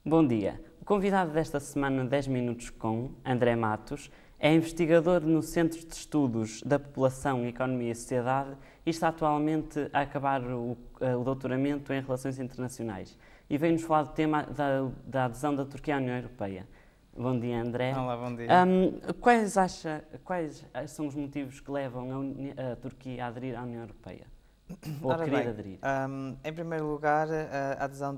Bom dia. O convidado desta semana 10 Minutos com, André Matos, é investigador no Centro de Estudos da População, Economia e Sociedade e está atualmente a acabar o doutoramento em Relações Internacionais. E vem-nos falar do tema da adesão da Turquia à União Europeia. Bom dia, André. Olá, bom dia. Quais são os motivos que levam a Turquia a aderir à União Europeia? Ou querer aderir? Em primeiro lugar,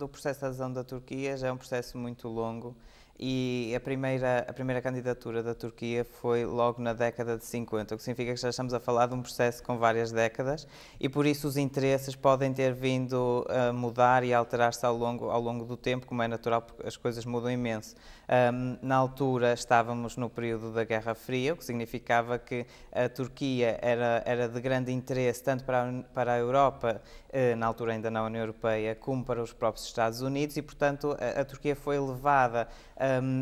o processo de adesão da Turquia já é um processo muito longo e a primeira candidatura da Turquia foi logo na década de 50, o que significa que já estamos a falar de um processo com várias décadas e por isso os interesses podem ter vindo a mudar e a alterar-se ao longo do tempo, como é natural, porque as coisas mudam imenso. Na altura estávamos no período da Guerra Fria, o que significava que a Turquia era de grande interesse tanto para a Europa, na altura ainda na União Europeia, como para os próprios Estados Unidos e, portanto, a Turquia foi levada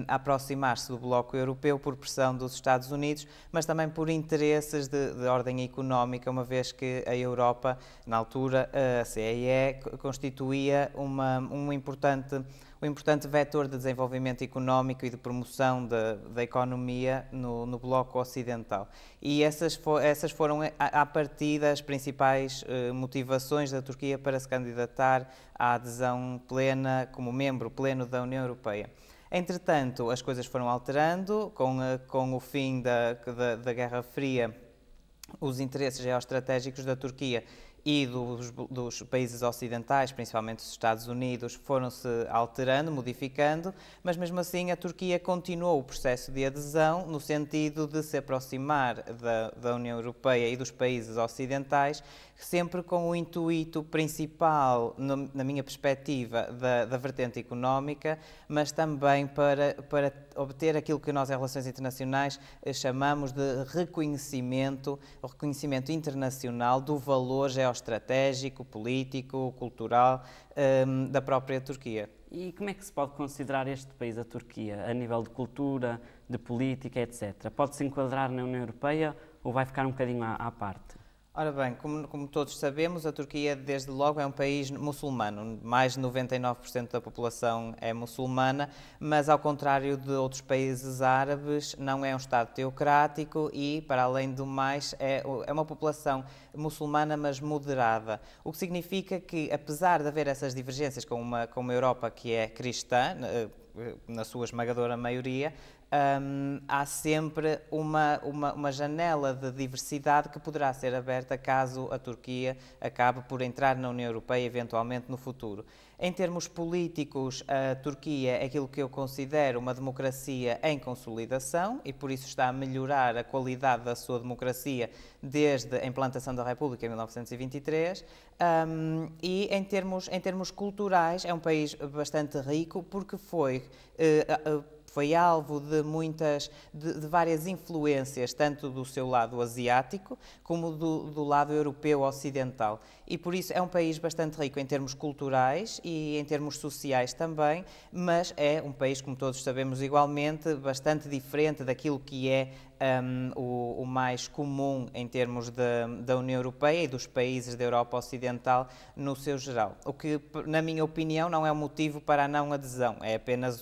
a aproximar-se do bloco europeu por pressão dos Estados Unidos, mas também por interesses de ordem económica, uma vez que a Europa, na altura, a CEE, constituía um importante vetor de desenvolvimento económico e de promoção da economia no bloco ocidental. E essas foram, à partida, as principais motivações da Turquia para se candidatar à adesão plena, como membro pleno da União Europeia. Entretanto, as coisas foram alterando, com o fim da Guerra Fria, os interesses geoestratégicos da Turquia e dos países ocidentais, principalmente os Estados Unidos, foram-se alterando, modificando, mas mesmo assim a Turquia continuou o processo de adesão no sentido de se aproximar da União Europeia e dos países ocidentais, sempre com o intuito principal, na minha perspectiva, da vertente económica, mas também para obter aquilo que nós em Relações Internacionais chamamos de reconhecimento internacional do valor geoestratégico, político, cultural da própria Turquia. E como é que se pode considerar este país, a Turquia, a nível de cultura, de política, etc.? Pode-se enquadrar na União Europeia ou vai ficar um bocadinho à parte? Ora bem, como todos sabemos, a Turquia desde logo é um país muçulmano, mais de 99% da população é muçulmana, mas ao contrário de outros países árabes, não é um Estado teocrático e, para além do mais, é uma população muçulmana, mas moderada, o que significa que, apesar de haver essas divergências com uma Europa que é cristã, na sua esmagadora maioria, há sempre uma janela de diversidade que poderá ser aberta caso a Turquia acabe por entrar na União Europeia eventualmente no futuro. Em termos políticos, a Turquia é aquilo que eu considero uma democracia em consolidação e por isso está a melhorar a qualidade da sua democracia desde a implantação da República em 1923 e em termos culturais é um país bastante rico porque foi alvo de várias influências, tanto do seu lado asiático como do lado europeu ocidental. E por isso é um país bastante rico em termos culturais e em termos sociais também, mas é um país, como todos sabemos igualmente, bastante diferente daquilo que é o mais comum em termos da União Europeia e dos países da Europa Ocidental no seu geral. O que, na minha opinião, não é um motivo para a não adesão, é apenas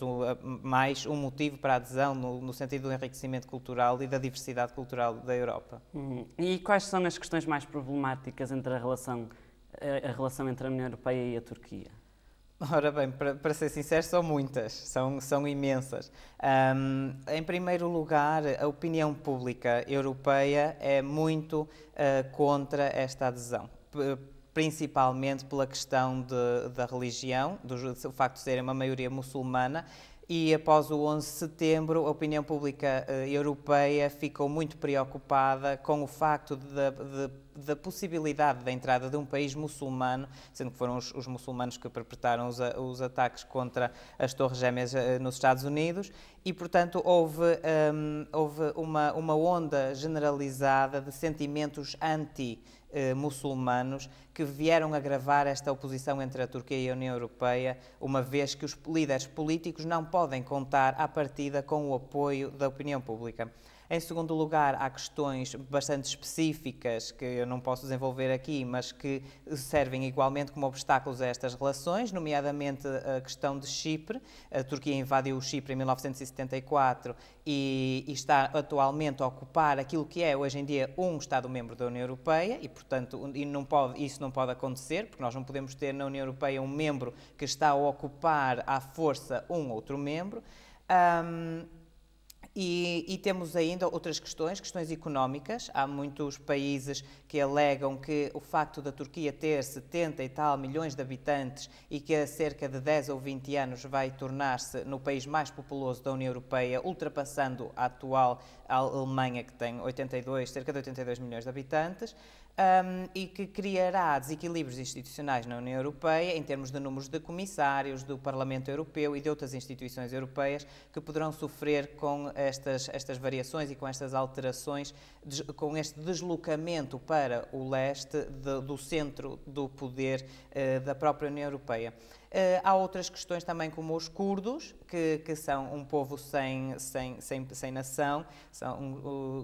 mais um motivo para a adesão no sentido do enriquecimento cultural e da diversidade cultural da Europa. E quais são as questões mais problemáticas entre a relação entre a União Europeia e a Turquia? Ora bem, para ser sincero, são muitas, são imensas. Em primeiro lugar, a opinião pública europeia é muito contra esta adesão, principalmente pela questão da religião, do facto de serem uma maioria muçulmana. E após o 11 de setembro, a opinião pública europeia ficou muito preocupada com o facto da possibilidade da entrada de um país muçulmano, sendo que foram os muçulmanos que perpetraram os ataques contra as Torres Gêmeas nos Estados Unidos, e, portanto, houve uma onda generalizada de sentimentos muçulmanos que vieram agravar esta oposição entre a Turquia e a União Europeia, uma vez que os líderes políticos não podem contar à partida com o apoio da opinião pública. Em segundo lugar, há questões bastante específicas que eu não posso desenvolver aqui, mas que servem igualmente como obstáculos a estas relações, nomeadamente a questão de Chipre. A Turquia invadiu o Chipre em 1974 e está atualmente a ocupar aquilo que é hoje em dia um Estado-membro da União Europeia e, portanto, isso não pode acontecer, porque nós não podemos ter na União Europeia um membro que está a ocupar à força um outro membro. E temos ainda outras questões económicas. Há muitos países que alegam que o facto da Turquia ter 70 e tal milhões de habitantes e que a cerca de 10 ou 20 anos vai tornar-se no país mais populoso da União Europeia, ultrapassando a atual Alemanha, que tem cerca de 82 milhões de habitantes, e que criará desequilíbrios institucionais na União Europeia em termos de números de comissários, do Parlamento Europeu e de outras instituições europeias que poderão sofrer com estas variações e com estas alterações, com este deslocamento para o leste do centro do poder da própria União Europeia. Há outras questões também, como os curdos, que são um povo sem nação,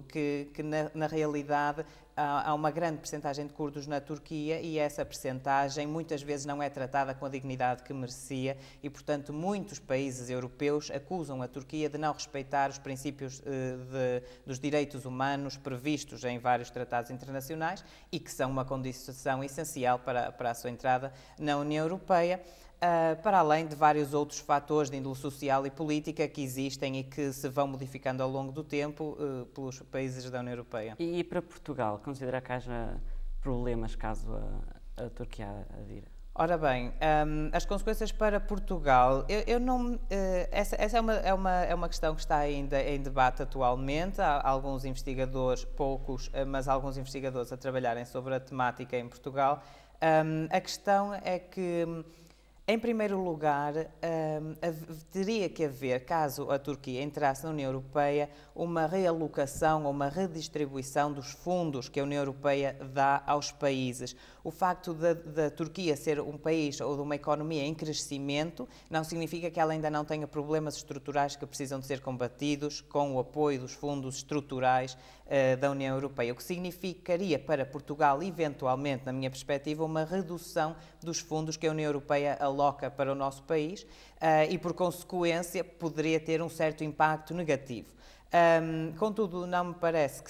que na realidade há uma grande percentagem de curdos na Turquia e essa percentagem muitas vezes não é tratada com a dignidade que merecia e, portanto, muitos países europeus acusam a Turquia de não respeitar os princípios dos direitos humanos previstos em vários tratados internacionais e que são uma condição essencial para a sua entrada na União Europeia. Para além de vários outros fatores de índole social e política que existem e que se vão modificando ao longo do tempo pelos países da União Europeia. E para Portugal, considera que haja problemas caso a Turquia adira? Ora bem, as consequências para Portugal, essa é uma questão que está ainda em debate atualmente. Há alguns investigadores, poucos, mas alguns investigadores a trabalharem sobre a temática em Portugal. A questão é que, em primeiro lugar, teria que haver, caso a Turquia entrasse na União Europeia, uma realocação ou uma redistribuição dos fundos que a União Europeia dá aos países. O facto da Turquia ser um país ou de uma economia em crescimento não significa que ela ainda não tenha problemas estruturais que precisam de ser combatidos com o apoio dos fundos estruturais da União Europeia, o que significaria para Portugal, eventualmente, na minha perspectiva, uma redução dos fundos que a União Europeia aloca para o nosso país e, por consequência, poderia ter um certo impacto negativo. Contudo, não me parece que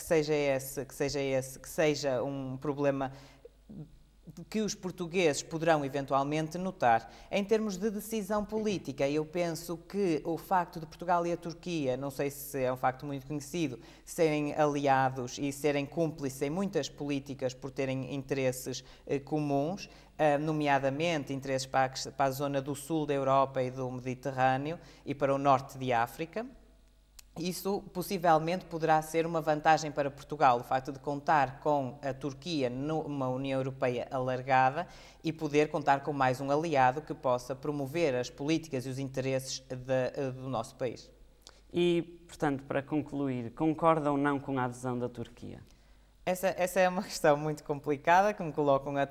seja um problema que os portugueses poderão eventualmente notar. Em termos de decisão política, eu penso que o facto de Portugal e a Turquia, não sei se é um facto muito conhecido, serem aliados e serem cúmplices em muitas políticas por terem interesses comuns, nomeadamente interesses para a zona do sul da Europa e do Mediterrâneo e para o norte de África. Isso possivelmente poderá ser uma vantagem para Portugal, o facto de contar com a Turquia numa União Europeia alargada e poder contar com mais um aliado que possa promover as políticas e os interesses do nosso país. E, portanto, para concluir, concorda ou não com a adesão da Turquia? Essa é uma questão muito complicada que me colocam a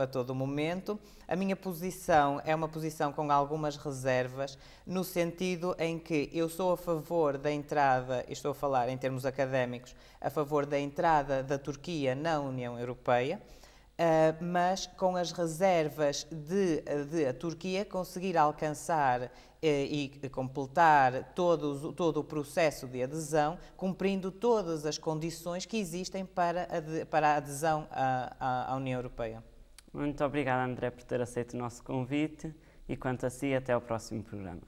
todo momento. A minha posição é uma posição com algumas reservas, no sentido em que eu sou a favor da entrada, estou a falar em termos académicos, a favor da entrada da Turquia na União Europeia, mas com as reservas de a Turquia conseguir alcançar e completar todo o processo de adesão, cumprindo todas as condições que existem para a adesão à União Europeia. Muito obrigada, André, por ter aceito o nosso convite e, quanto a si, até ao próximo programa.